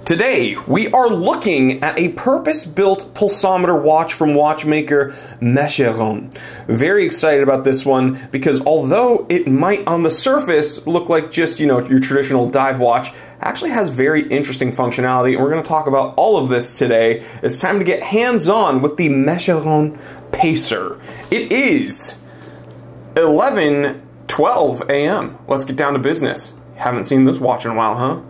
Today, we are looking at a purpose-built pulsometer watch from watchmaker Mecheron. Very excited about this one because although it might on the surface look like just, your traditional dive watch, actually has very interesting functionality, and we're going to talk about all of this today. It's time to get hands-on with the Mecheron Pacer. It is 11:12 a.m. Let's get down to business. Haven't seen this watch in a while, huh?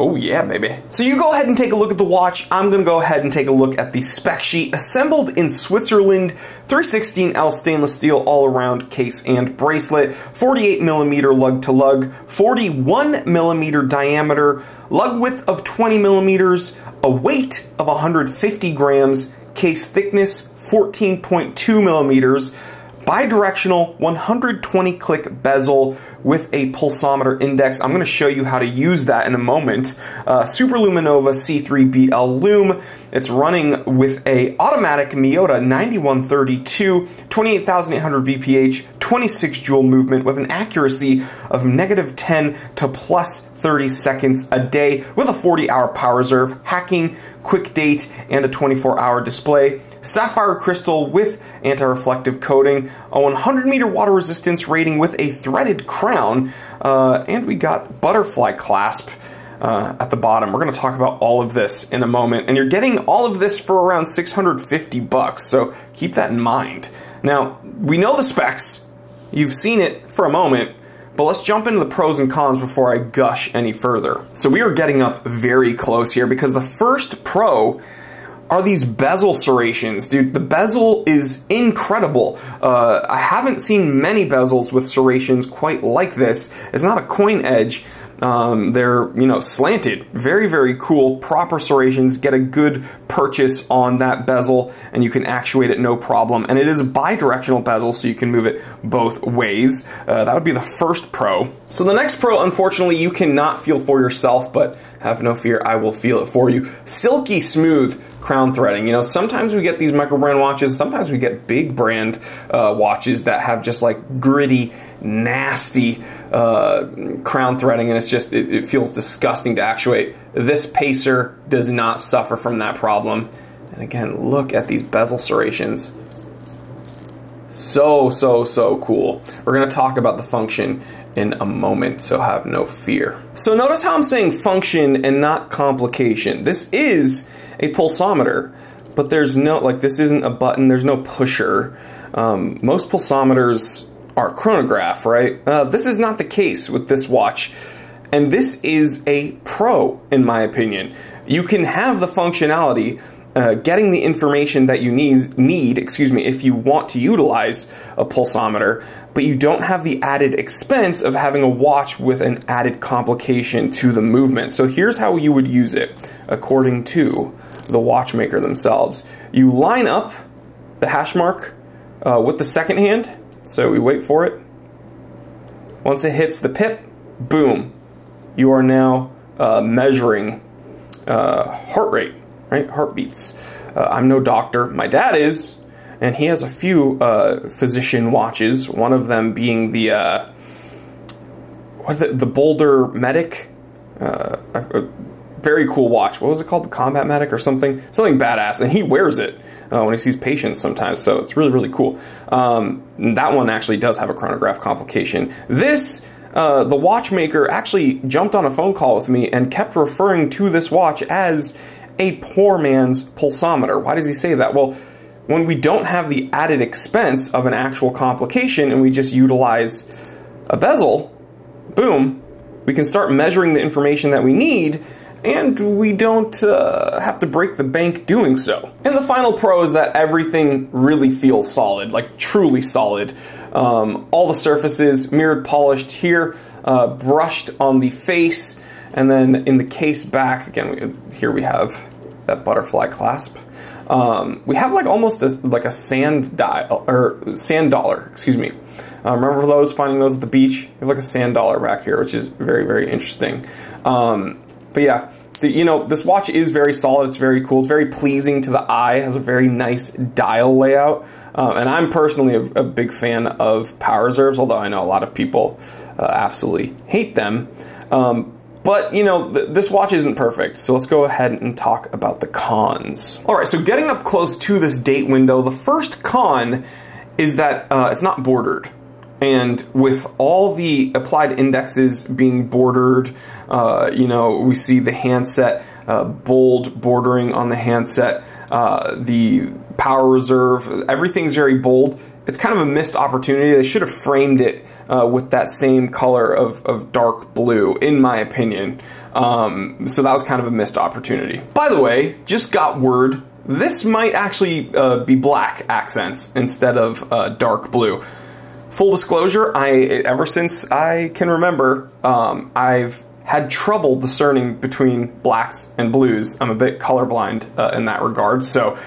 Oh yeah, baby. So you go ahead and take a look at the watch. I'm gonna go ahead and take a look at the spec sheet. Assembled in Switzerland, 316L stainless steel all-around case and bracelet, 48mm lug to lug, 41mm diameter, lug width of 20mm, a weight of 150 grams, case thickness 14.2mm, bidirectional 120 click bezel with a pulsometer index. I'm going to show you how to use that in a moment. Superluminova C3BL Lume. It's running with a automatic Miyota 9132, 28,800 VPH, 26 joule movement with an accuracy of -10 to +30 seconds a day with a 40-hour power reserve, hacking, quick date, and a 24-hour display. Sapphire crystal with anti-reflective coating, a 100-meter water resistance rating with a threaded crown, and we got butterfly clasp at the bottom. We're going to talk about all of this in a moment, and you're getting all of this for around 650 bucks, so keep that in mind. Now, we know the specs. You've seen it for a moment, but let's jump into the pros and cons before I gush any further. So we are getting up very close here because the first pro are these bezel serrations. Dude, the bezel is incredible. I haven't seen many bezels with serrations quite like this. It's not a coin edge. They're, slanted. Very, very cool. Proper serrations. Get a good purchase on that bezel, and you can actuate it no problem. And it is a bidirectional bezel, so you can move it both ways. That would be the first pro. So the next pro, unfortunately, you cannot feel for yourself, but have no fear, I will feel it for you. Silky smooth crown threading. Sometimes we get these micro brand watches, sometimes we get big brand watches that have just like gritty, nasty crown threading, and it's just, it feels disgusting to actuate. This Pacer does not suffer from that problem. And again, look at these bezel serrations. So cool. We're going to talk about the function in a moment, so have no fear. So notice how I'm saying function and not complication. This is a pulsometer, but there's no, this isn't a button, there's no pusher. Most pulsometers are chronograph, right? This is not the case with this watch, and this is a pro, in my opinion. You can have the functionality, getting the information that you need, if you want to utilize a pulsometer, but you don't have the added expense of having a watch with an added complication to the movement. So here's how you would use it, according to the watchmaker themselves. You line up the hash mark with the second hand, so we wait for it. Once it hits the pip, boom, you are now measuring heart rate, right? Heartbeats. I'm no doctor. My dad is, and he has a few physician watches. One of them being the Boulder Medic. Very cool watch. What was it called? The Combat Medic or something? Something badass. And he wears it when he sees patients sometimes. So it's really, really cool. That one actually does have a chronograph complication. This, the watchmaker actually jumped on a phone call with me and kept referring to this watch as a poor man's pulsometer. Why does he say that? Well, when we don't have the added expense of an actual complication and we just utilize a bezel, boom, we can start measuring the information that we need, and we don't have to break the bank doing so. And the final pro is that everything really feels solid, like truly solid. All the surfaces mirrored polished here, brushed on the face, and then in the case back, again, here we have that butterfly clasp. We have like almost like a sand dial, or sand dollar, excuse me. Remember those, finding those at the beach? We have like a sand dollar back here, which is very, very interesting. But yeah, this watch is very solid. It's very cool. It's very pleasing to the eye. It has a very nice dial layout. And I'm personally a big fan of power reserves, although I know a lot of people absolutely hate them. But, you know, this watch isn't perfect, so let's go ahead and talk about the cons. All right, so getting up close to this date window, the first con is that it's not bordered. And with all the applied indexes being bordered, you know, we see the handset bold bordering on the handset, the power reserve, everything's very bold. It's kind of a missed opportunity. They should have framed it with that same color of dark blue, in my opinion. So that was kind of a missed opportunity. By the way, just got word, this might actually be black accents instead of dark blue. Full disclosure, ever since I can remember, I've had trouble discerning between blacks and blues. I'm a bit colorblind in that regard, so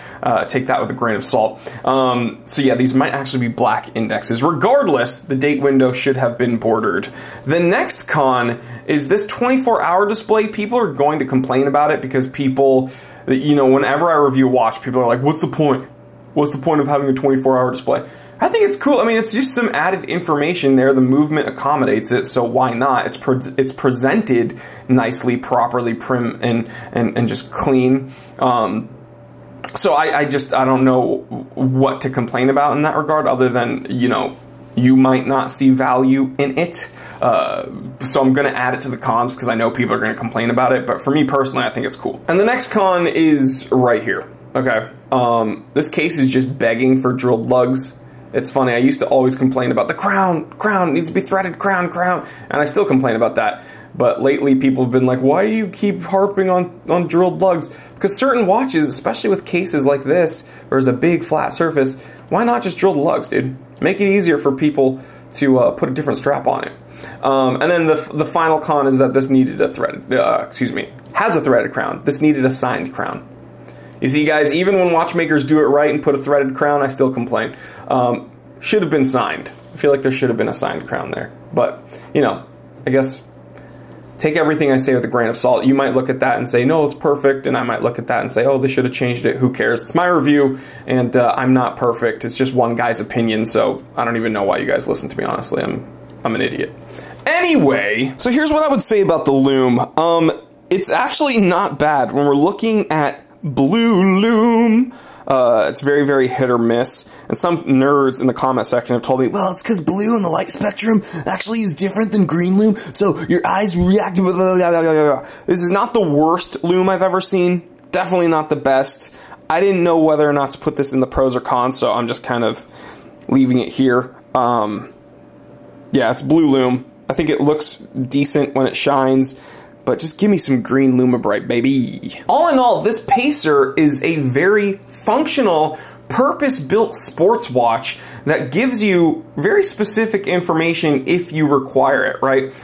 take that with a grain of salt. So yeah, these might actually be black indexes. Regardless, the date window should have been bordered. The next con is this 24-hour display. People are going to complain about it because people, you know, whenever I review a watch, people are like, what's the point? What's the point of having a 24-hour display? I think it's cool. I mean, it's just some added information there. The movement accommodates it, so why not? It's presented nicely, properly prim and just clean. So I don't know what to complain about in that regard, other than, you know, you might not see value in it. So I'm going to add it to the cons because I know people are going to complain about it. But for me personally, I think it's cool. And the next con is right here. Okay. This case is just begging for drilled lugs. It's funny, I used to always complain about the crown needs to be threaded, crown, and I still complain about that. But lately people have been like, why do you keep harping on drilled lugs? Because certain watches, especially with cases like this, where there's a big flat surface, why not just drill the lugs, dude? Make it easier for people to put a different strap on it. And then the final con is that this needed a threaded, has a threaded crown. This needed a signed crown. You see, guys, even when watchmakers do it right and put a threaded crown, I still complain. Should have been signed. I feel like there should have been a signed crown there. But, you know, I guess take everything I say with a grain of salt. You might look at that and say, no, it's perfect. And I might look at that and say, oh, they should have changed it. Who cares? It's my review, and I'm not perfect. It's just one guy's opinion, so I don't even know why you guys listen to me, honestly. I'm an idiot. Anyway, so here's what I would say about the Lume. It's actually not bad. When we're looking at Blue Lume, it's very, very hit or miss. And some nerds in the comment section have told me, well, it's because blue in the light spectrum actually is different than green Lume, so your eyes react to blah, blah, blah, blah, blah. This is not the worst Lume I've ever seen. Definitely not the best. I didn't know whether or not to put this in the pros or cons, so I'm just kind of leaving it here. Yeah, it's blue Lume. I think it looks decent when it shines, but just give me some green Lumibrite, baby. All in all, this Pacer is a very functional, purpose-built sports watch that gives you very specific information if you require it, right?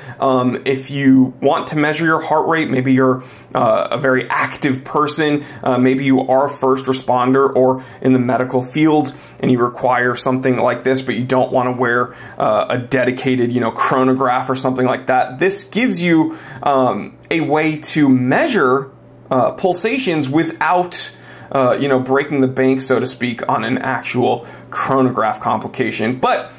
If you want to measure your heart rate, maybe you're a very active person, maybe you are a first responder or in the medical field, and you require something like this, but you don't want to wear a dedicated, you know, chronograph or something like that. This gives you a way to measure pulsations without you know, breaking the bank, so to speak, on an actual chronograph complication. But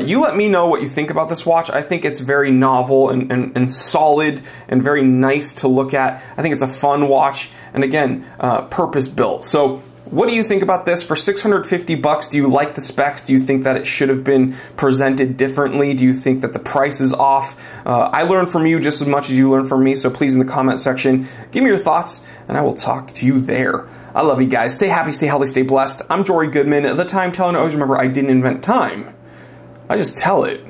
you let me know what you think about this watch. I think it's very novel and solid and very nice to look at. I think it's a fun watch, and again, purpose-built. So what do you think about this? For 650 bucks, do you like the specs? Do you think that it should have been presented differently? Do you think that the price is off? I learned from you just as much as you learned from me, so please in the comment section, give me your thoughts, and I will talk to you there. I love you guys. Stay happy, stay healthy, stay blessed. I'm Jory Goodman. The Time Teller. Always remember, I didn't invent time. I just tell it.